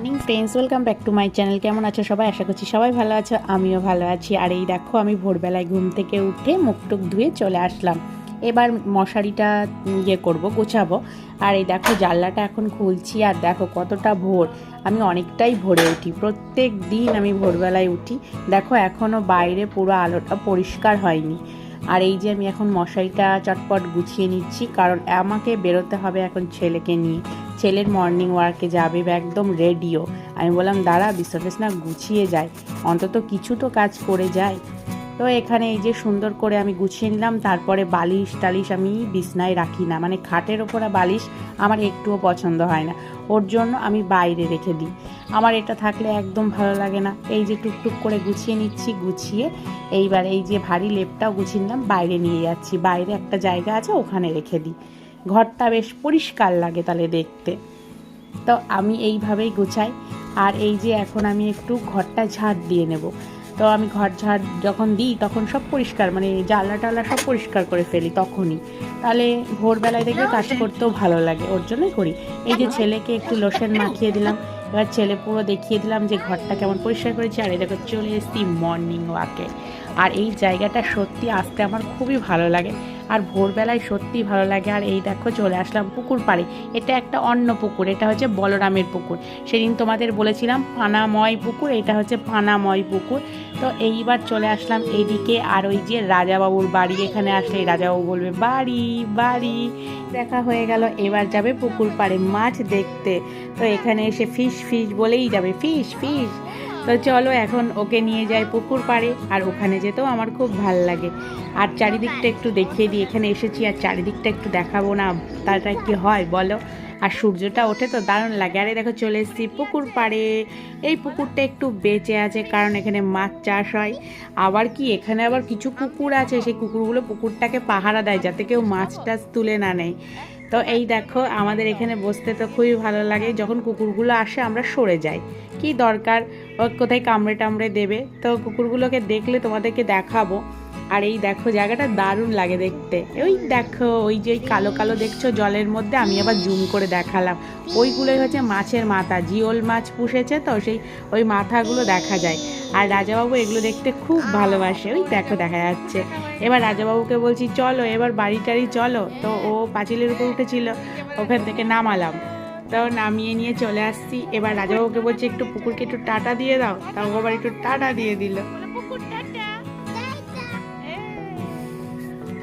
Morning friends, welcome back to my channel. কেমন আছো সবাই? আশা করছি সবাই ভালো আছো, আমিও ভালো আছি। আর এই দেখো, আমি ভোরবেলায় ঘুম থেকে উঠে মুখ টুক ধুয়ে চলে আসলাম। এবার মশারিটা করবো, গোছাবো। আর এই দেখো, জানলাটা এখন খুলছি। আর দেখো কতটা ভোর, আমি অনেকটাই ভোরে উঠি। প্রত্যেক দিন আমি ভোরবেলায় উঠি। দেখো এখনও বাইরে পুরো আলোটা পরিষ্কার হয়নি। আর এই যে আমি এখন মশারিটা চটপট গুছিয়ে নিচ্ছি, কারণ আমাকে বেরোতে হবে এখন ছেলেকে নিয়ে। ছেলের মর্নিং ওয়ার্কে যাবে, একদম রেডিও। আমি বললাম দাঁড়া, বিছানা না গুছিয়ে যায়, অন্তত কিছু তো কাজ করে যায়। তো এখানে এই যে সুন্দর করে আমি গুছিয়ে নিলাম। তারপরে বালিশ টালিশ আমি বিছনায় রাখি না, মানে খাটের ওপরে বালিশ আমার একটুও পছন্দ হয় না। ওর জন্য আমি বাইরে রেখে দিই, আমার এটা থাকলে একদম ভালো লাগে না। এই যে টুকটুক করে গুছিয়ে নিচ্ছি, গুছিয়ে এইবার এই যে ভারী লেপটাও গুছিয়ে নিলাম, বাইরে নিয়ে যাচ্ছি। বাইরে একটা জায়গা আছে, ওখানে রেখে দিই। ঘরটা বেশ পরিষ্কার লাগে তাহলে দেখতে। তো আমি এইভাবেই গুছাই। আর এই যে এখন আমি একটু ঘরটা ঝাড় দিয়ে নেব। তো আমি ঘর ঝাড় যখন দিই তখন সব পরিষ্কার, মানে জানলা টালা সব পরিষ্কার করে ফেলি তখনই। তাহলে ভোরবেলায় দেখবে কাজ করতেও ভালো লাগে, ওর জন্যই করি। এই যে ছেলেকে একটু লোশন মাখিয়ে দিলাম। এবার ছেলে পুরো দেখিয়ে দিলাম যে ঘরটা কেমন পরিষ্কার করেছি। আর এই দেখো চলে এসেছি মর্নিং ওয়াকে। আর এই জায়গাটা সত্যি আসতে আমার খুবই ভালো লাগে, আর ভোরবেলায় সত্যি ভালো লাগে। আর এই দেখো চলে আসলাম পুকুর পাড়ে। এটা একটা অন্য পুকুর, এটা হচ্ছে বলরামের পুকুর। সেদিন তোমাদের বলেছিলাম পানাময় পুকুর, এটা হচ্ছে পানাময় পুকুর। তো এইবার চলে আসলাম এইদিকে। আর ওই যে রাজাবাবুর বাড়ি, এখানে আসলে রাজাবাবু বলবে বাড়ি বাড়ি। দেখা হয়ে গেল, এবার যাবে পুকুর পাড়ে মাছ দেখতে। তো এখানে এসে ফিশ ফিশ বলেই যাবে, ফিশ ফিশ। তো চলো এখন ওকে নিয়ে যাই পুকুর পাড়ে। আর ওখানে যেতেও আমার খুব ভাল লাগে। আর চারিদিকটা একটু দেখিয়ে দিই, এখানে এসেছি আর চারিদিকটা একটু দেখাবো না, তাটা কি হয় বলো? আর সূর্যটা ওঠে তো দারুণ লাগে। আরে দেখো চলে এসেছি পুকুর পাড়ে। এই পুকুরটা একটু বেঁচে আছে, কারণ এখানে মাছ চাষ হয়। আবার কি, এখানে আবার কিছু কুকুর আছে, সেই কুকুরগুলো পুকুরটাকে পাহারা দেয় যাতে কেউ মাছ টাছ তুলে না নেয়। তো এই দেখো, আমাদের এখানে বসতে তো খুবই ভালো লাগে। যখন কুকুরগুলো আসে আমরা সরে যাই, কি দরকার, ও কোথায় কামড়ে টামড়ে দেবে। তো কুকুরগুলোকে দেখলে তোমাদেরকে দেখাবো। আর এই দেখো জায়গাটা দারুণ লাগে দেখতে। ওই দেখো, ওই যে কালো কালো দেখছো জলের মধ্যে, আমি আবার জুম করে দেখালাম, ওইগুলোই হচ্ছে মাছের মাথা। জিওল মাছ পুষেছে তো, সেই ওই মাথাগুলো দেখা যায়। আর রাজাবাবু এগুলো দেখতে খুব ভালোবাসে, ওই দেখো দেখা যাচ্ছে। এবার রাজাবাবুকে বলছি চলো এবার বাড়ি টাড়ি চলো। তো ও পাঁচিলের উপর উঠেছিল, ওখান থেকে নামালাম। তো নামিয়ে নিয়ে চলে আসছি। এবার রাজাবাবুকে বলছি একটু পুকুরকে একটু টাটা দিয়ে দাও, তাও আবার একটু টাটা দিয়ে দিল।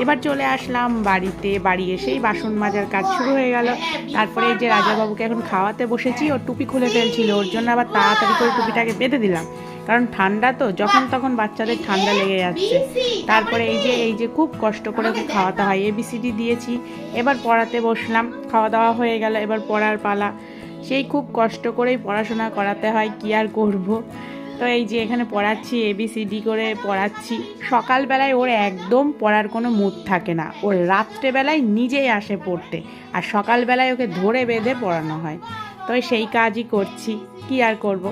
এবার চলে আসলাম বাড়িতে। বাড়ি এসেই বাসন মাজার কাজ শুরু হয়ে গেল। তারপরে এই যে রাজাবাবুকে এখন খাওয়াতে বসেছি, ওর টুপি খুলে ফেলছিল, ওর জন্য আবার তাড়াতাড়ি করে টুপিটাকে বেঁধে দিলাম, কারণ ঠান্ডা তো, যখন তখন বাচ্চাদের ঠান্ডা লেগে যাচ্ছে। তারপরে এই যে খুব কষ্ট করে ওকে খাওয়াতে হয়, এবিসিডি দিয়েছি। এবার পড়াতে বসলাম, খাওয়া দাওয়া হয়ে গেল, এবার পড়ার পালা। সেই খুব কষ্ট করেই পড়াশোনা করাতে হয়, কি আর করব। তো এই যে এখানে পড়াচ্ছি, এবিসিডি করে পড়াচ্ছি। সকালবেলায় ওর একদম পড়ার কোনো মুড থাকে না, ওর রাত্রেবেলায় নিজেই আসে পড়তে, আর সকালবেলায় ওকে ধরে বেঁধে পড়ানো হয়। তো সেই কাজই করছি, কি আর করব।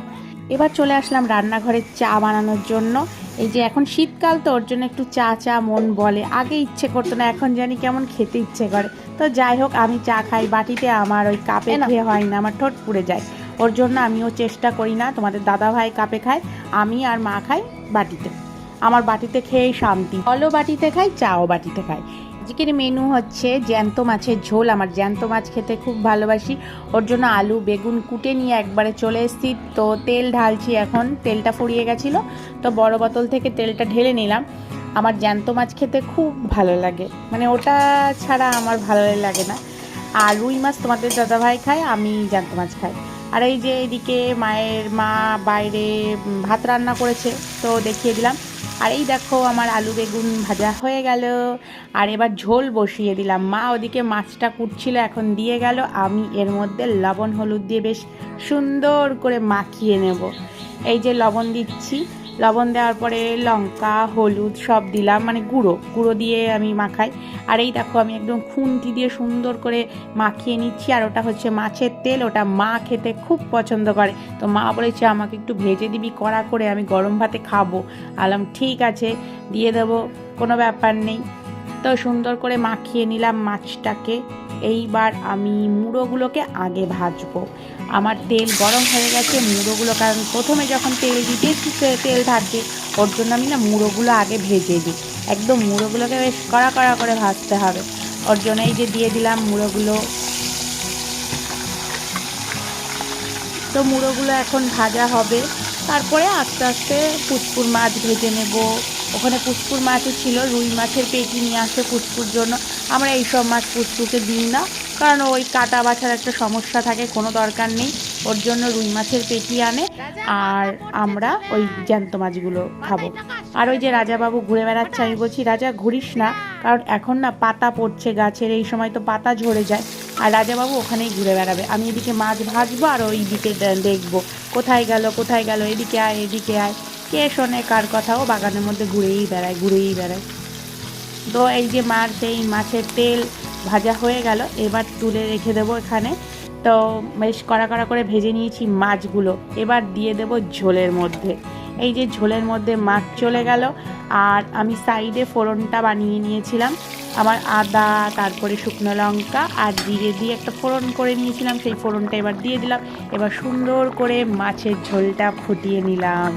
এবার চলে আসলাম রান্নাঘরে চা বানানোর জন্য। এই যে এখন শীতকাল তো, ওর জন্য একটু চা চা মন বলে। আগে ইচ্ছে করতো না, এখন জানি কেমন খেতে ইচ্ছে করে। তো যাই হোক, আমি চা খাই বাটিতে, আমার ওই কাপে খেয়ে হয় না, আমার ঠোঁট পুড়ে যায়। ওর জন্য আমিও চেষ্টা করি না। তোমাদের দাদাভাই কাপে খায়, আমি আর মা খাই বাটিতে। আমার বাটিতে খেয়েই শান্তি, ফলও বাটিতে খাই, চাও বাটিতে খাই। আজকের মেনু হচ্ছে জ্যান্ত মাছের ঝোল। আমার জ্যান্ত মাছ খেতে খুব ভালোবাসি। ওর জন্য আলু বেগুন কুটে নিয়ে একবারে চলে এসেছি। তো তেল ঢালছি, এখন তেলটা ফুরিয়ে গেছিলো, তো বড় বোতল থেকে তেলটা ঢেলে নিলাম। আমার জ্যান্ত মাছ খেতে খুব ভালো লাগে, মানে ওটা ছাড়া আমার ভালো লাগে না। আর রুই মাছ তোমাদের দাদাভাই খায়, আমি জ্যান্ত মাছ খাই। আর এই যে এইদিকে মায়ের মা বাইরে ভাত রান্না করেছে, তো দেখিয়ে দিলাম। আর এই দেখো আমার আলু বেগুন ভাজা হয়ে গেল। আর এবার ঝোল বসিয়ে দিলাম। মা ওদিকে মাছটা কুটছিল, এখন দিয়ে গেল। আমি এর মধ্যে লবণ হলুদ দিয়ে বেশ সুন্দর করে মাখিয়ে নেব। এই যে লবণ দিচ্ছি, লবণ দেওয়ার পরে লঙ্কা হলুদ সব দিলাম, মানে গুঁড়ো গুঁড়ো দিয়ে আমি মাখাই। আর এই দেখো আমি একদম খুন্তি দিয়ে সুন্দর করে মাখিয়ে নিচ্ছি। আর ওটা হচ্ছে মাছের তেল, ওটা মা খেতে খুব পছন্দ করে। তো মা বলেছে আমাকে একটু ভেজে দিবি কড়া করে, আমি গরম ভাতে খাবো। আলাম ঠিক আছে, দিয়ে দেবো, কোনো ব্যাপার নেই। তো সুন্দর করে মাখিয়ে নিলাম মাছটাকে। এইবার আমি মুড়োগুলোকে আগে ভাজবো। আমার তেল গরম হয়ে গেছে, মুড়োগুলো, কারণ প্রথমে যখন তেল দিই বেশি তেল থাকে, ওর জন্য আমি না মুড়োগুলো আগে ভেজে দিই। একদম মুড়োগুলোকে বেশ কড়া কড়া করে ভাজতে হবে। ওর জন্য এই যে দিয়ে দিলাম মুড়োগুলো। তো মুড়োগুলো এখন ভাজা হবে, তারপরে আস্তে আস্তে পুচকুর মাছ ভেজে নেব। ওখানে পুচকুর মাছও ছিল, রুই মাছের পেটি নিয়ে আসে পুচকুর জন্য। আমরা এইসব মাছ পুচকুকে দিই না, কারণ ওই কাটা বাছার একটা সমস্যা থাকে, কোনো দরকার নেই। ওর জন্য রুই মাছের পেটি আনে, আর আমরা ওই জ্যান্ত মাছগুলো খাবো। আর ওই যে রাজাবাবু ঘুরে বেড়াচ্ছে, আমি বলছি রাজা ঘুরিস না, কারণ এখন না পাতা পড়ছে গাছের, এই সময় তো পাতা ঝরে যায়, আর রাজাবাবু ওখানেই ঘুরে বেড়াবে। আমি এদিকে মাছ ভাজবো আর ওই দিকে দেখবো কোথায় গেল, এদিকে আয় এদিকে আয়। কে শোনে কার কথাও, বাগানের মধ্যে ঘুরেই বেড়ায়। তো এই যে সেই মাছের তেল ভাজা হয়ে গেল, এবার তুলে রেখে দেবো এখানে। তো বেশ কড়া কড়া করে ভেজে নিয়েছি মাছগুলো, এবার দিয়ে দেব ঝোলের মধ্যে। এই যে ঝোলের মধ্যে মাছ চলে গেল, আর আমি সাইডে ফোড়নটা বানিয়ে নিয়েছিলাম। আমার আদা, তারপরে শুকনো লঙ্কা আর জিরে দিয়ে একটা ফোড়ন করে নিয়েছিলাম, সেই ফোড়নটা এবার দিয়ে দিলাম। এবার সুন্দর করে মাছের ঝোলটা ফুটিয়ে নিলাম,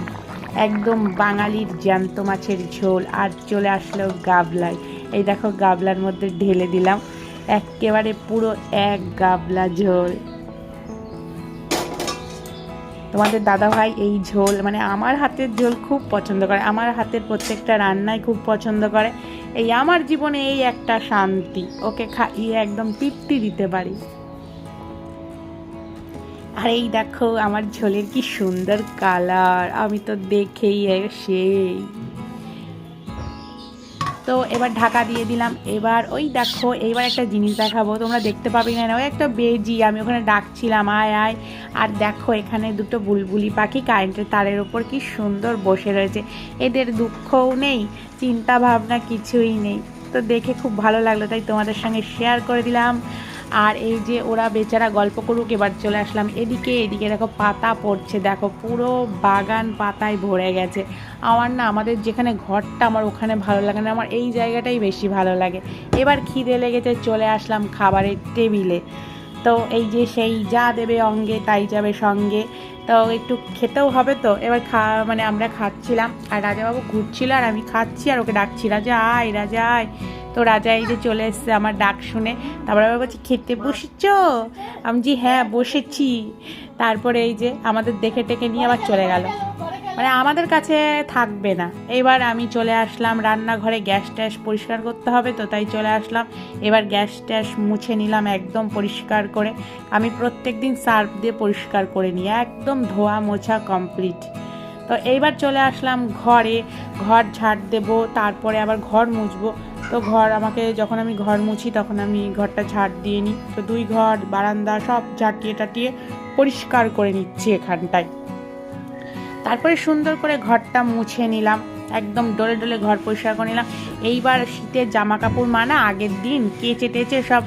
একদম বাঙালির জ্যান্ত মাছের ঝোল। আর চলে আসলো গাবলায়, এই দেখো গাবলার মধ্যে ঢেলে দিলাম, একেবারে পুরো এক গাবলা ঝোল। তোমাদের দাদাভাই এই ঝোল, মানে আমার হাতের ঝোল খুব পছন্দ করে, আমার হাতের প্রত্যেকটা রান্নাই খুব পছন্দ করে। এই আমার জীবনে এই একটা শান্তি, ওকে খাইয়ে একদম তৃপ্তি দিতে পারি। আর এই দেখো আমার ঝোলের কি সুন্দর কালার, আমি তো দেখেই সেই। তো এবার ঢাকা দিয়ে দিলাম। এবার ওই দেখো, এইবার একটা জিনিস দেখাবো, তোমরা দেখতে পাবে না, ওই একটা বেজি, আমি ওখানে ডাকছিলাম আয় আয়। আর দেখো এখানে দুটো বুলবুলি পাখি কারেন্টের তারের ওপর কি সুন্দর বসে রয়েছে, এদের দুঃখও নেই, চিন্তা ভাবনা কিছুই নেই। তো দেখে খুব ভালো লাগলো, তাই তোমাদের সঙ্গে শেয়ার করে দিলাম। আর এই যে ওরা বেচারা গল্প করুক, এবার চলে আসলাম এদিকে দেখো পাতা পড়ছে, দেখো পুরো বাগান পাতায় ভরে গেছে। আমার না, আমাদের যেখানে ঘরটা, আমার ওখানে ভালো লাগে না, আমার এই জায়গাটাই বেশি ভালো লাগে। এবার খিদে লেগেছে, চলে আসলাম খাবারের টেবিলে। তো এই যে সেই যা দেবে অঙ্গে তাই যাবে সঙ্গে, তো একটু খেতেও হবে। তো এবার মানে আমরা খাচ্ছিলাম, আর রাজাবাবু ঘুরছিল আর আমি খাচ্ছি আর ওকে ডাকছি রাজা আয় রাজা আয়। তো রাজা এই যে চলে এসছে আমার ডাক শুনে, তারপরে আবার বলছি খেতে বসেছ? আমি জি হ্যাঁ বসেছি। তারপরে এই যে আমাদের দেখে টেকে নিয়ে আবার চলে গেল, মানে আমাদের কাছে থাকবে না। এবার আমি চলে আসলাম রান্নাঘরে, গ্যাস ট্যাস পরিষ্কার করতে হবে, তো তাই চলে আসলাম। এবার গ্যাস ট্যাস মুছে নিলাম একদম পরিষ্কার করে, আমি প্রত্যেক দিন সার্ফ দিয়ে পরিষ্কার করে নিই, একদম ধোয়া মোছা কমপ্লিট। তো এইবার চলে আসলাম ঘরে, ঘর ঝাড় দেবো, তারপরে আবার ঘর মুছবো। তো আমাকে যখন আমি ঘর মুছি তখন আমি ঘরটা ঝাড় দিয়ে নিই। তো দুই ঘর বারান্দা সব ঝাঁটিয়ে টাটিয়ে পরিষ্কার করে নিচ্ছি এখানটায়। তারপরে সুন্দর করে ঘরটা মুছে নিলাম, একদম ডলে ডলে ঘর পরিষ্কার করে নিলাম। এইবার শীতের জামা কাপড় মানা আগের দিন কেচে টেচে সব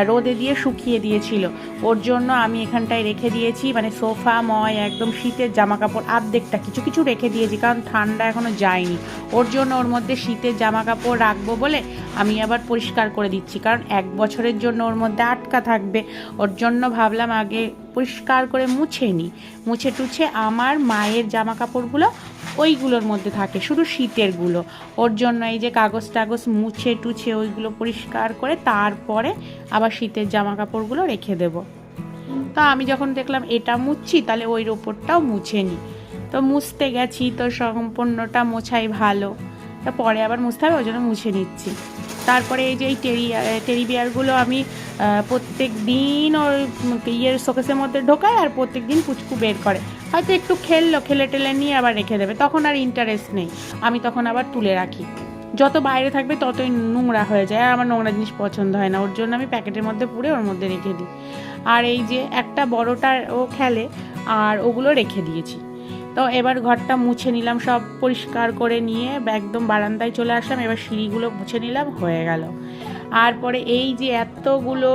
রোদে দিয়ে শুকিয়ে দিয়েছিল, ওর জন্য আমি এখানটায় রেখে দিয়েছি, মানে সোফা ময় একদম শীতের জামা কাপড় আর্ধেকটা, কিছু কিছু রেখে দিয়েছি, কারণ ঠান্ডা এখনও যায়নি। ওর জন্য ওর মধ্যে শীতের জামা কাপড় রাখবো বলে আমি আবার পরিষ্কার করে দিচ্ছি, কারণ 1 বছরের জন্য ওর মধ্যে আটকা থাকবে। ওর জন্য ভাবলাম আগে পরিষ্কার করে মুছে নিই, মুছে টুছে আমার মায়ের জামা কাপড়গুলো ওইগুলোর মধ্যে থাকে, শুধু শীতেরগুলো। ওর জন্য এই যে কাগজ টাগজ মুছে টুছে ওইগুলো পরিষ্কার করে তারপরে আবার শীতের জামা কাপড়গুলো রেখে দেব। তো আমি যখন দেখলাম এটা মুছছি, তাহলে ওই ওপরটাও মুছে নিই। তো মুছতে গেছি, তো সম্পূর্ণটা মোছাই ভালো, তা পরে আবার মুছতে হবে, ওই জন্য মুছে নিচ্ছি। তারপরে এই যে এই টেরি বিয়ারগুলো আমি প্রত্যেক দিন ওর শোকেসের মধ্যে ঢোকায়, আর প্রত্যেক দিন পুচকু বের করে, হয়তো একটু খেলে টেলে নিয়ে আবার রেখে দেবে, তখন আর ইন্টারেস্ট নেই, আমি তখন আবার তুলে রাখি। যত বাইরে থাকবে ততই নোংরা হয়ে যায়, আর আমার নোংরা জিনিস পছন্দ হয় না, ওর জন্য আমি প্যাকেটের মধ্যে পুরে ওর মধ্যে রেখে দিই। আর এই যে একটা বড়টা ও খেলে, আর ওগুলো রেখে দিয়েছি। তো এবার ঘরটা মুছে নিলাম, সব পরিষ্কার করে নিয়ে একদম বারান্দায় চলে আসলাম, এবার সিঁড়িগুলো মুছে নিলাম, হয়ে গেল। আর পরে এই যে এতগুলো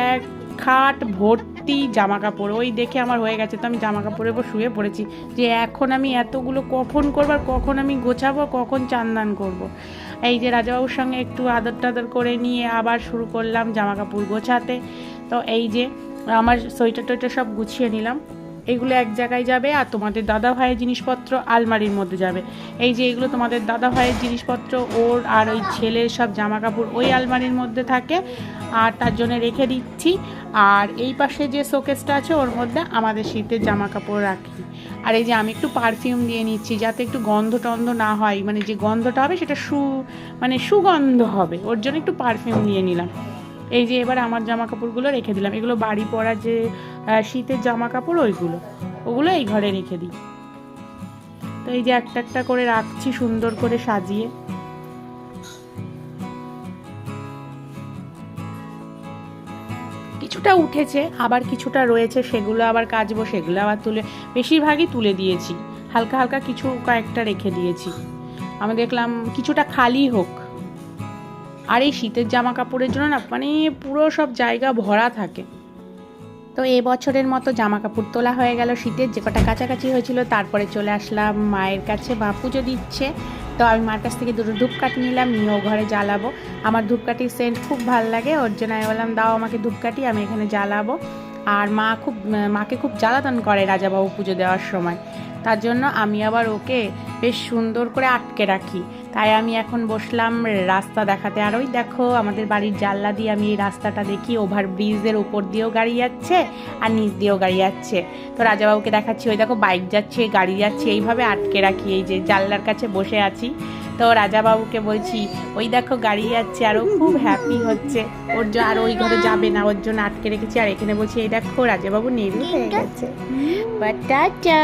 এক খাট ভর্তি জামা কাপড়, ওই দেখে আমার হয়ে গেছে, তো আমি জামা কাপড়ের উপর শুয়ে পড়েছি, যে এখন আমি এতগুলো কখন করবো, আর কখন আমি গোছাবো, কখন চান করবো। এই যে রাজাবাবুর সঙ্গে একটু আদর টাদর করে নিয়ে আবার শুরু করলাম জামা কাপড় গোছাতে। তো এই যে আমার সোয়েটার টোয়েটার সব গুছিয়ে নিলাম। এগুলো এক জায়গায় যাবে, আর তোমাদের দাদা ভাইয়ের জিনিসপত্র আলমারির মধ্যে যাবে। এই যে এগুলো তোমাদের দাদা ভাইয়ের জিনিসপত্র, ওর আর ওই ছেলের সব জামা কাপড় ওই আলমারির মধ্যে থাকে, আর তার জন্য রেখে দিচ্ছি। আর এই পাশে যে শোকেসটা আছে ওর মধ্যে আমাদের শীতের জামা কাপড় রাখি। আর এই যে আমি একটু পারফিউম দিয়ে নিচ্ছি যাতে একটু গন্ধ টন্ধ না হয়, মানে যে গন্ধটা হবে সেটা সুগন্ধ হবে, ওর জন্য একটু পারফিউম নিয়ে নিলাম। এই যে এবার আমার জামা কাপড়গুলো রেখে দিলাম, এগুলো বাড়ি পরা যে শীতের জামা কাপড় ওগুলো এই ঘরে রেখে দিই। তো এই যে একটা একটা করে রাখছি সুন্দর করে সাজিয়ে। কিছুটা উঠেছে, আবার কিছুটা রয়েছে, সেগুলো আবার কাচবো, সেগুলো আবার বেশিরভাগই তুলে দিয়েছি, হালকা হালকা কিছু কয়েকটা রেখে দিয়েছি। আমি দেখলাম কিছুটা খালি হোক। আর এই শীতের জামা কাপড়ের জন্য না মানে পুরো সব জায়গা ভরা থাকে। তো এবছরের মতো জামা কাপড় তোলা হয়ে গেল, শীতের যে কটা কাছাকাছি হয়েছিল। তারপরে চলে আসলাম মায়ের কাছে, মা পুজো দিচ্ছে। তো আমি মার কাছ থেকে দুটো ধূপকাঠি নিলাম, নিয়েও ঘরে জ্বালাবো। আমার ধূপকাঠির সেন্ট খুব ভালো লাগে, ওর জন্য আমি বললাম দাও আমাকে ধূপকাঠি, আমি এখানে জ্বালাবো। আর মাকে খুব জ্বালাতন করে রাজাবাবু পুজো দেওয়ার সময়, তার জন্য আমি আবার ওকে বেশ সুন্দর করে আটকে রাখি। তাই আমি এখন বসলাম রাস্তা দেখাতে। আর ওই দেখো আমাদের বাড়ির জানলা দিয়ে আমি এই রাস্তাটা দেখি, ওভারব্রিজের উপর দিয়েও গাড়ি যাচ্ছে আর নিচ দিয়েও গাড়ি যাচ্ছে। তো রাজাবাবুকে দেখাচ্ছি, ওই দেখো বাইক যাচ্ছে, গাড়ি যাচ্ছে, এইভাবে আটকে রাখি, এই যে জানলার কাছে বসে আছি। তো রাজাবাবুকে বলছি ওই দেখো গাড়ি যাচ্ছে, আর ও খুব হ্যাপি হচ্ছে। আর ওই ঘরে যাবে না, ওর জন্য আটকে রেখেছি। আর এখানে বলছি এই দেখো রাজাবাবু নেড়ু হয়ে গেছে। But tata.